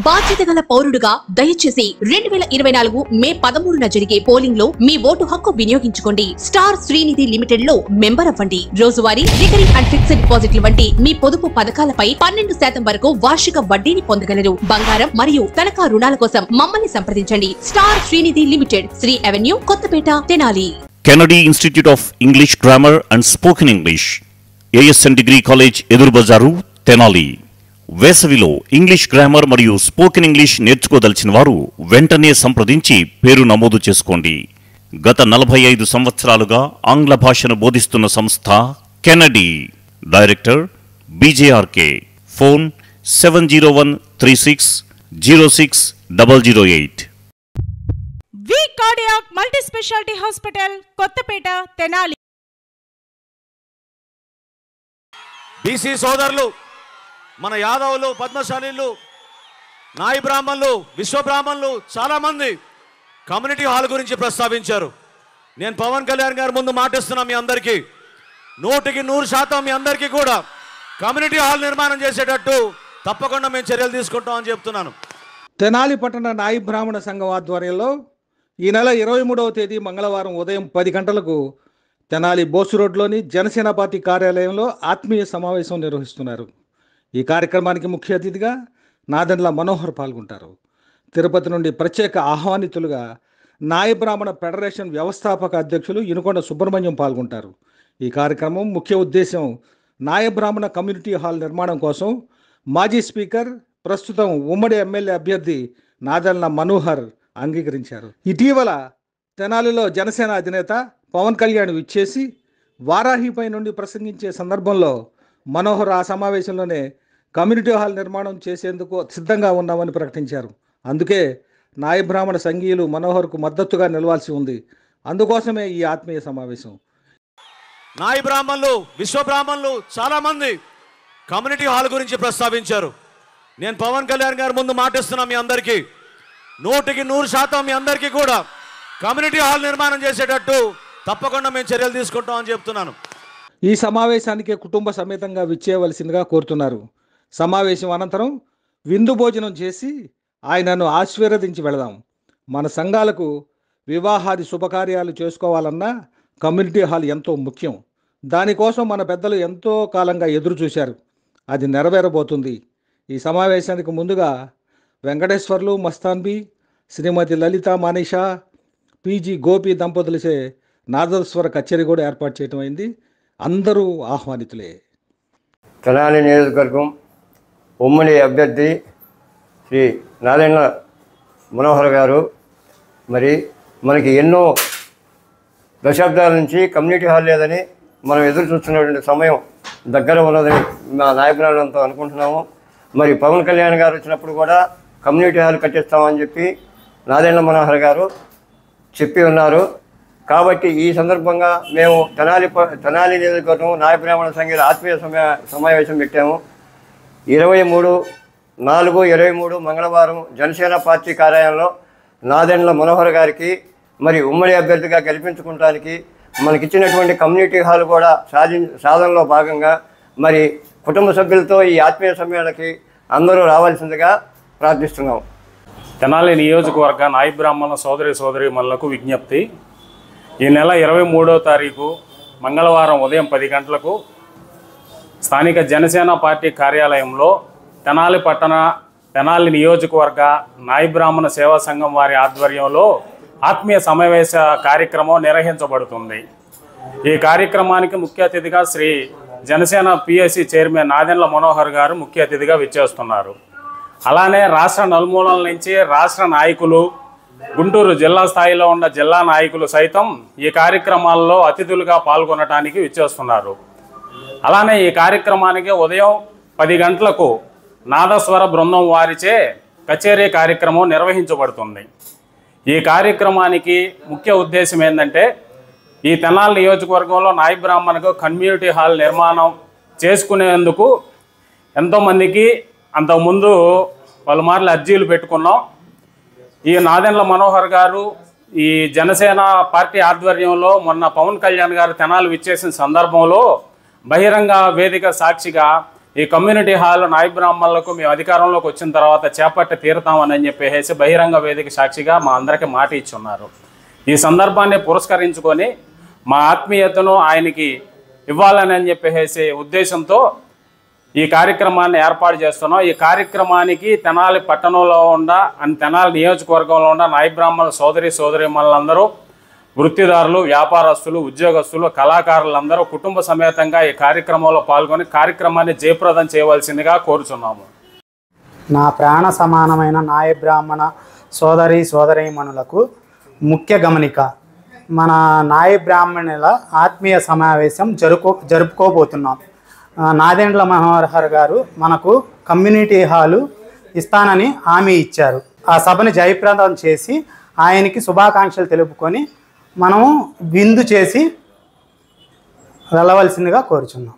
బాధ్యత గల పౌరుడుగా దయచేసి 2024 మే 13న జరిగే పోలింగ్ లో మీ ఓటు హక్కు వినియోగించుకోండి. స్టార్ శ్రీనిధి లిమిటెడ్ లో మెంబర్ అవ్వండి. రోజువారీ రికరింగ్ అండ్ ఫిక్స్డ్ డిపాజిట్లు వంటి మీ పొదుపు పథకాలపై 12% వరకు వార్షిక వడ్డీని పొందగలరు. బంగారం మరియు తనఖా రుణాల కోసం మమ్మల్ని సంప్రదించండి. Star Srinidhi limited, Sri avenue, Kothapeta, Tenali. Kennedy institute of English grammar and spoken English, ASN degree college, ఎదురు బజారు, తెనాలి. వేసవిలో ఇంగ్లీష్ గ్రామర్ మరియు స్పోకెన్ ఇంగ్లీష్ నేర్చుకోదలిచిన వారు వెంటనే సంప్రదించి పేరు నమోదు చేసుకోండి. గత 45 సంవత్సరాలుగా ఆంగ్ల భాషను బోధిస్తున్న సంస్థ Kennedy. Director BJRK. Phone 7013606008. V cardiac multi speciality hospital, Kothapeta, Tenali. BC సోదరులు, మన యాదవులు, పద్మశాలీలు, నాయి బ్రాహ్మణులు, విశ్వ బ్రాహ్మణులు చాలామంది కమ్యూనిటీ హాల్ గురించి ప్రస్తావించారు. నేను పవన్ కళ్యాణ్ గారి ముందు మాటిస్తున్నా, మీ అందరికీ 100% మీ అందరికీ కూడా కమ్యూనిటీ హాల్ నిర్మాణం చేసేటట్టు తప్పకుండా మేము చర్యలు తీసుకుంటామని చెప్తున్నాను. తెనాలి పట్టణ నాయి బ్రాహ్మణ సంఘం ఆధ్వర్యంలో ఈ నెల 23వ తేదీ మంగళవారం ఉదయం 10 గంటలకు తెనాలి బోసు రోడ్లోని జనసేన పార్టీ కార్యాలయంలో ఆత్మీయ సమావేశం నిర్వహిస్తున్నారు. ఈ కార్యక్రమానికి ముఖ్య అతిథిగా నాదెండ్ల మనోహర్ పాల్గొంటారు. తిరుపతి నుండి ప్రత్యేక ఆహ్వానితులుగా నాయ బ్రాహ్మణ ఫెడరేషన్ వ్యవస్థాపక అధ్యక్షులు ఇనుకొండ సుబ్రహ్మణ్యం పాల్గొంటారు. ఈ కార్యక్రమం ముఖ్య ఉద్దేశం నాయ బ్రాహ్మణ కమ్యూనిటీ హాల్ నిర్మాణం కోసం మాజీ స్పీకర్, ప్రస్తుతం ఉమ్మడి ఎమ్మెల్యే అభ్యర్థి నాదెండ్ల మనోహర్ అంగీకరించారు. ఇటీవల తెనాలిలో జనసేన అధినేత పవన్ కళ్యాణ్ విచ్చేసి వారాహిపై నుండి ప్రసంగించే సందర్భంలో మనోహర్ ఆ సమావేశంలోనే కమ్యూనిటీ హాల్ నిర్మాణం చేసేందుకు సిద్ధంగా ఉన్నామని ప్రకటించారు. అందుకే నాయ బ్రాహ్మణ సంఘీయులు మనోహర్కు మద్దతుగా నిలవాల్సి ఉంది. అందుకోసమే ఈ ఆత్మీయ సమావేశం. నాయి బ్రాహ్మణులు, విశ్వ బ్రాహ్మణులు చాలామంది కమ్యూనిటీ హాల్ గురించి ప్రస్తావించారు. నేను పవన్ కళ్యాణ్ గారి ముందు మాటిస్తున్నా, మీ అందరికీ 100% మీ అందరికీ కూడా కమ్యూనిటీ హాల్ నిర్మాణం చేసేటట్టు తప్పకుండా మేము చర్యలు తీసుకుంటామని చెప్తున్నాను. ఈ సమావేశానికి కుటుంబ సమేతంగా విచ్చేయవలసిందిగా కోరుతున్నారు. సమావేశం అనంతరం విందు భోజనం చేసి ఆయనను ఆశీర్వదించి వెళదాం. మన సంఘాలకు వివాహాది శుభకార్యాలు చేసుకోవాలన్నా కమ్యూనిటీ హాల్ ఎంతో ముఖ్యం. దానికోసం మన పెద్దలు ఎంతో కాలంగా ఎదురు చూశారు. అది నెరవేరబోతుంది. ఈ సమావేశానికి ముందుగా వెంకటేశ్వర్లు మస్తాన్బి, శ్రీమతి లలిత మానిషా, పీజీ గోపి దంపతులచే నాదస్వర కచేరీ కూడా ఏర్పాటు చేయడం అయింది. అందరూ ఆహ్వానితులే. తెనాలి నియోజకవర్గం ఉమ్మడి అభ్యర్థి శ్రీ నాదెండ్ల మనోహర్ గారు మరి మనకి ఎన్నో దశాబ్దాల నుంచి కమ్యూనిటీ హాల్ లేదని మనం ఎదురు చూస్తున్నటువంటి సమయం దగ్గర ఉన్నదని మా నాయకులంతా అనుకుంటున్నాము. మరి పవన్ కళ్యాణ్ గారు వచ్చినప్పుడు కూడా కమ్యూనిటీ హాల్ కట్టిస్తామని చెప్పి నాదెండ్ల మనోహర్ గారు చెప్పి ఉన్నారు. కాబట్టి ఈ సందర్భంగా మేము తెనాలి నియోజకవర్గం నాయ బ్రాహ్మణ సంఘీయుల ఆత్మీయ సమావేశం పెట్టాము. 23/4/23 మంగళవారం జనసేన పార్టీ కార్యాలయంలో నాదెండ్ల మనోహర్ గారికి మరి ఉమ్మడి అభ్యర్థిగా గెలిపించుకోవడానికి మనకిచ్చినటువంటి కమ్యూనిటీ హాల్ కూడా సాధనలో భాగంగా మరి కుటుంబ సభ్యులతో ఈ ఆత్మీయ సమ్మేళనకి అందరూ రావాల్సిందిగా ప్రార్థిస్తున్నాం. తెనాలి నియోజకవర్గ నాయ బ్రాహ్మణ సోదరీమణులకు విజ్ఞప్తి. ఈ నెల 23వ తారీఖు మంగళవారం ఉదయం 10 గంటలకు స్థానిక జనసేన పార్టీ కార్యాలయంలో తెనాలి నియోజకవర్గ నాయ బ్రాహ్మణ సేవా సంఘం వారి ఆధ్వర్యంలో ఆత్మీయ సమావేశ కార్యక్రమం నిర్వహించబడుతుంది. ఈ కార్యక్రమానికి ముఖ్య అతిథిగా శ్రీ జనసేన పిఎస్సి చైర్మన్ నాదెండ్ల మనోహర్ గారు ముఖ్య అతిథిగా విచ్చేస్తున్నారు. అలానే రాష్ట్ర నలుమూలల నుంచి రాష్ట్ర నాయకులు, గుంటూరు జిల్లా స్థాయిలో ఉన్న జిల్లా నాయకులు సైతం ఈ కార్యక్రమాల్లో అతిథులుగా పాల్గొనడానికి విచ్చేస్తున్నారు. అలానే ఈ కార్యక్రమానికి ఉదయం 10 గంటలకు నాదస్వర బృందం వారిచే కచేరీ కార్యక్రమం నిర్వహించబడుతుంది. ఈ కార్యక్రమానికి ముఖ్య ఉద్దేశం ఏంటంటే ఈ తెనాలి నియోజకవర్గంలో నాయ బ్రాహ్మణకు కమ్యూనిటీ హాల్ నిర్మాణం చేసుకునేందుకు ఎంతోమందికి అంతకుముందు పలుమార్లు అర్జీలు పెట్టుకున్నాం. ఈ నాదెండ్ల మనోహర్ గారు ఈ జనసేన పార్టీ ఆధ్వర్యంలో మొన్న పవన్ కళ్యాణ్ గారు తెనాలి విచ్చేసిన సందర్భంలో బహిరంగ వేదిక సాక్షిగా ఈ కమ్యూనిటీ హాల్ నాయి బ్రాహ్మణులకు మేము అధికారంలోకి వచ్చిన తర్వాత చేపట్టి తీరుతామని చెప్పేసి బహిరంగ వేదిక సాక్షిగా మా అందరికీ మాట ఇచ్చున్నారు. ఈ సందర్భాన్ని పురస్కరించుకొని మా ఆత్మీయతను ఆయనకి ఇవ్వాలని చెప్పేసి ఉద్దేశంతో ఈ కార్యక్రమాన్ని ఏర్పాటు చేస్తున్నాం. ఈ కార్యక్రమానికి తెనాలి పట్టణంలో తెనాలి నియోజకవర్గంలో ఉన్న నాయి బ్రాహ్మణ సోదరీమణులందరూ, వృత్తిదారులు, వ్యాపారస్తులు, ఉద్యోగస్తులు, కళాకారులందరూ కుటుంబ సమేతంగా ఈ కార్యక్రమంలో పాల్గొని కార్యక్రమాన్ని జయప్రదం చేయవలసిందిగా కోరుచున్నాము. నా ప్రాణ సమానమైన నాయ బ్రాహ్మణ సోదరీమణులకు ముఖ్య గమనిక, మన నాయ బ్రాహ్మణుల ఆత్మీయ సమావేశం జరుపుకోబోతున్నాం. నాదెండ్ల మనోహర్ గారు మనకు కమ్యూనిటీ హాలు ఇస్తానని హామీ ఇచ్చారు. ఆ సభను జయప్రదం చేసి ఆయనకి శుభాకాంక్షలు తెలుపుకొని మనము విందు చేసి వెళ్ళవలసిందిగా కోరుచున్నాం.